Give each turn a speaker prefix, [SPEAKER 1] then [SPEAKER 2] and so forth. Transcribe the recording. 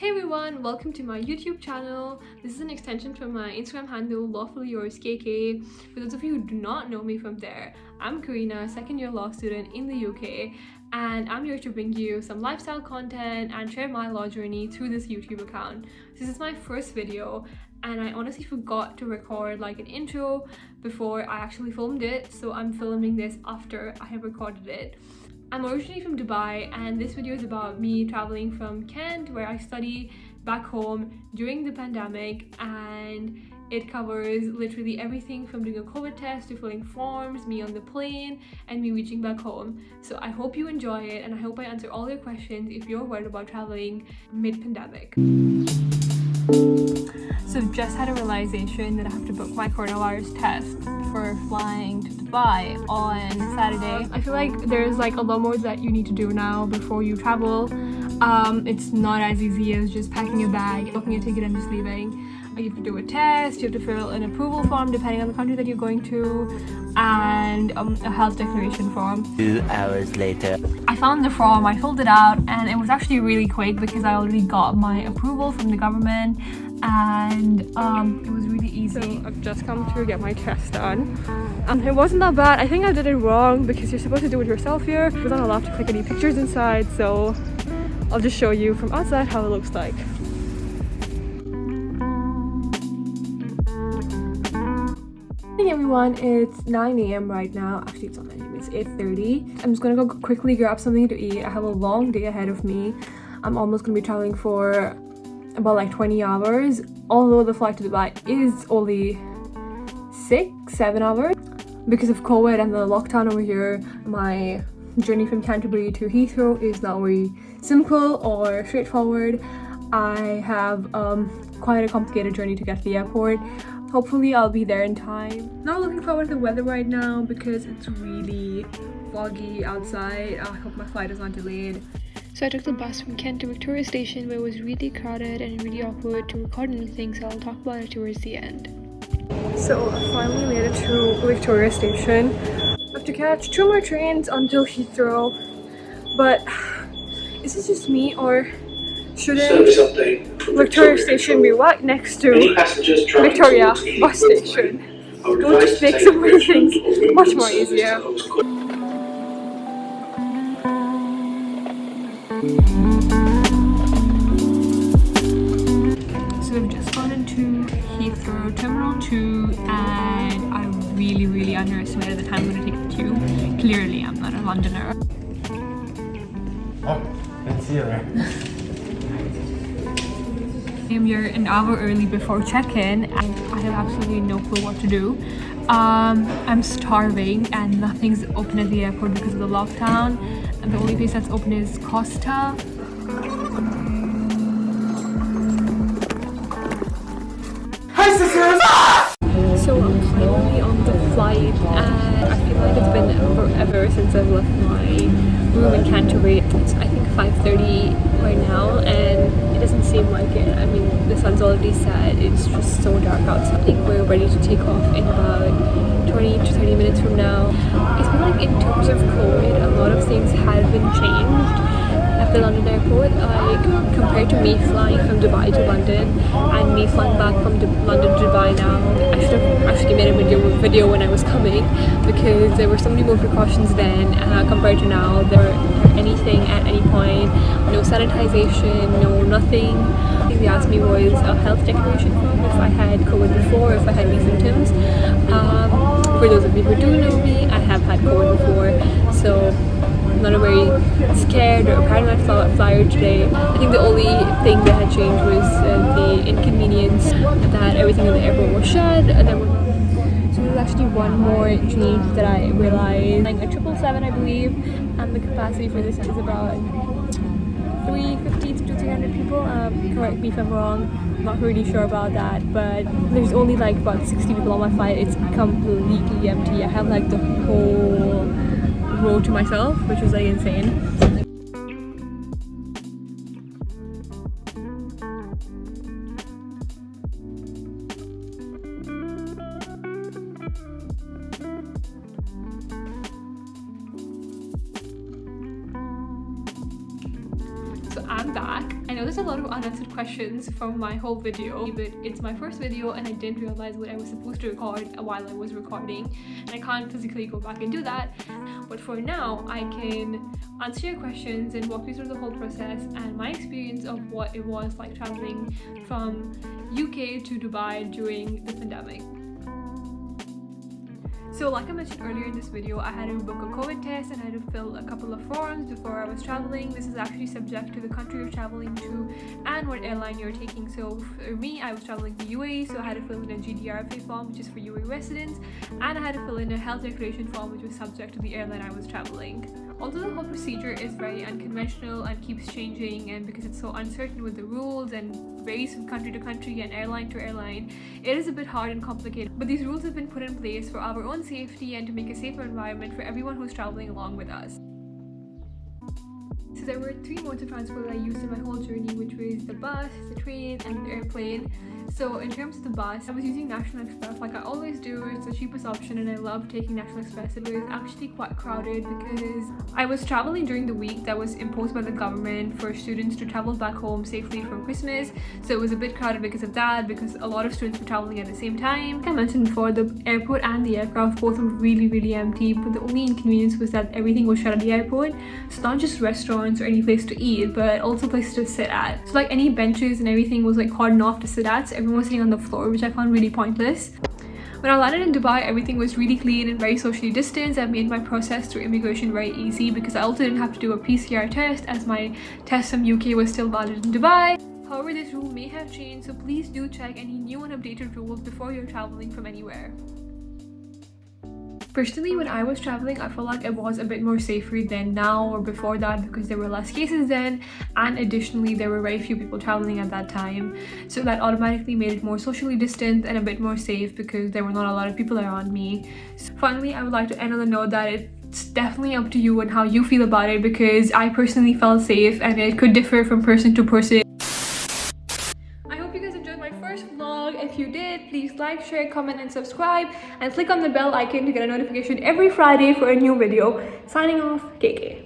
[SPEAKER 1] Hey everyone, welcome to my YouTube channel. This is an extension from my Instagram handle, Lawfully Yours KK. For those of you who do not know me from there, I'm Karina, second year law student in the UK, and I'm here to bring you some lifestyle content and share my law journey through this YouTube account. This is my first video, and I honestly forgot to record like an intro before I actually filmed it, so I'm filming this after I have recorded it. I'm originally from Dubai, and this video is about me traveling from Kent, where I study, back home during the pandemic, and it covers literally everything from doing a COVID test to filling forms, me on the plane, and me reaching back home. So I hope you enjoy it, and I hope I answer all your questions if you're worried about traveling mid-pandemic. So I've just had a realization that I have to book my coronavirus test for flying to Dubai on Saturday. I feel like there's like a lot more that you need to do now before you travel. It's not as easy as just packing a bag, booking a ticket and just leaving. You have to do a test, you have to fill an approval form depending on the country that you're going to, and a health declaration form.
[SPEAKER 2] 2 hours later.
[SPEAKER 1] I found the form, I filled it out, and it was actually really quick because I already got my approval from the government, and it was really easy. So I've just come to get my test done, and it wasn't that bad. I think I did it wrong because you're supposed to do it yourself here. You're not allowed to click any pictures inside, so I'll just show you from outside how it looks like. Hey everyone, it's 9 a.m. right now. Actually, it's not 9 a.m., it's 8:30. I'm just gonna go quickly grab something to eat. I have a long day ahead of me. I'm almost gonna be traveling for about like 20 hours, although the flight to Dubai is only 6-7 hours. Because of COVID and the lockdown over here, my journey from Canterbury to Heathrow is not very simple or straightforward. I have quite a complicated journey to get to the airport. Hopefully I'll be there in time. Not looking forward to the weather right now because it's really foggy outside. I hope my flight is not delayed. So I took the bus from Kent to Victoria Station, where it was really crowded and really awkward to record anything, so I'll talk about it towards the end. So I finally made it to Victoria Station. I have to catch 2 more trains until Heathrow, but is this just me, or shouldn't Victoria Station be right next to Victoria bus station? It will just make some of things much more easier. So we've just gotten to Heathrow Terminal 2, and I really underestimated the time I'm going to take the tube. Clearly I'm not a Londoner.
[SPEAKER 3] Oh, let's see her.
[SPEAKER 1] I'm here an hour early before check-in, and I have absolutely no clue what to do. I'm starving and nothing's open at the airport because of the lockdown, and the only place that's open is Costa.
[SPEAKER 3] Hi, sisters!
[SPEAKER 1] So I'm finally on the flight, and I feel like it's been forever since I've left my room in Canterbury. It's I think 5:30 right now, and it doesn't seem like it. I mean, the sun's already set. It's just so dark outside. I think we're ready to take off in about 20 to 30 minutes from now. I feel like in terms of COVID, a lot of things have been changed at the London airport. Like compared to me flying from Dubai to London and me flying back from London to Dubai now. I should have actually made a video when I was coming, because there were so many more precautions then compared to now. There anything at any point, no sanitization, no nothing. Thing they asked me was a health declaration form if I had COVID before, if I had any symptoms. For those of you who do know me, I have had COVID before, so I'm not a very scared or paranoid flyer today. I think the only thing that had changed was the inconvenience that everything in the airport was shut, and then so there's actually one more change that I realized. Like a 777, I believe, and the capacity for this is about 350 to 300 people. Correct me if I'm wrong. I'm not really sure about that, but there's only like about 60 people on my flight. It's completely empty. I have like the whole row to myself, which was like insane. So I'm welcome back. I know there's a lot of unanswered questions from my whole video, but it's my first video and I didn't realize what I was supposed to record while I was recording, and I can't physically go back and do that. But for now, I can answer your questions and walk you through the whole process and my experience of what it was like traveling from UK to Dubai during the pandemic. So like I mentioned earlier in this video, I had to book a COVID test and I had to fill a couple of forms before I was traveling. This is actually subject to the country you're traveling to and what airline you're taking. So for me, I was traveling to UAE, so I had to fill in a GDRFA form, which is for UAE residents, and I had to fill in a health declaration form, which was subject to the airline I was traveling. Although the whole procedure is very unconventional and keeps changing, and because it's so uncertain with the rules and varies from country to country and airline to airline, it is a bit hard and complicated. But these rules have been put in place for our own safety and to make a safer environment for everyone who's traveling along with us. So there were 3 modes of transport that I used in my whole journey, which was the bus, the train, and the airplane. So in terms of the bus, I was using National Express like I always do. It's the cheapest option and I love taking National Express. It was actually quite crowded because I was traveling during the week that was imposed by the government for students to travel back home safely for Christmas. So it was a bit crowded because of that, because a lot of students were traveling at the same time. Like I mentioned before, the airport and the aircraft both were really empty, but the only inconvenience was that everything was shut at the airport. So not just restaurants or any place to eat, but also places to sit at. So like any benches and everything was like cordoned off to sit at, so everyone was sitting on the floor, which I found really pointless. When I landed in Dubai, everything was really clean and very socially distanced. That made my process through immigration very easy because I also didn't have to do a PCR test, as my test from UK was still valid in Dubai. However, this rule may have changed, so please do check any new and updated rules before you're traveling from anywhere. Personally, when I was traveling, I felt like it was a bit more safer than now or before that because there were less cases then, and additionally there were very few people traveling at that time, so that automatically made it more socially distant and a bit more safe because there were not a lot of people around me. So finally, I would like to end on the note that it's definitely up to you and how you feel about it, because I personally felt safe and it could differ from person to person. If you did, please like, share, comment and subscribe, and click on the bell icon to get a notification every Friday for a new video. Signing off, KK.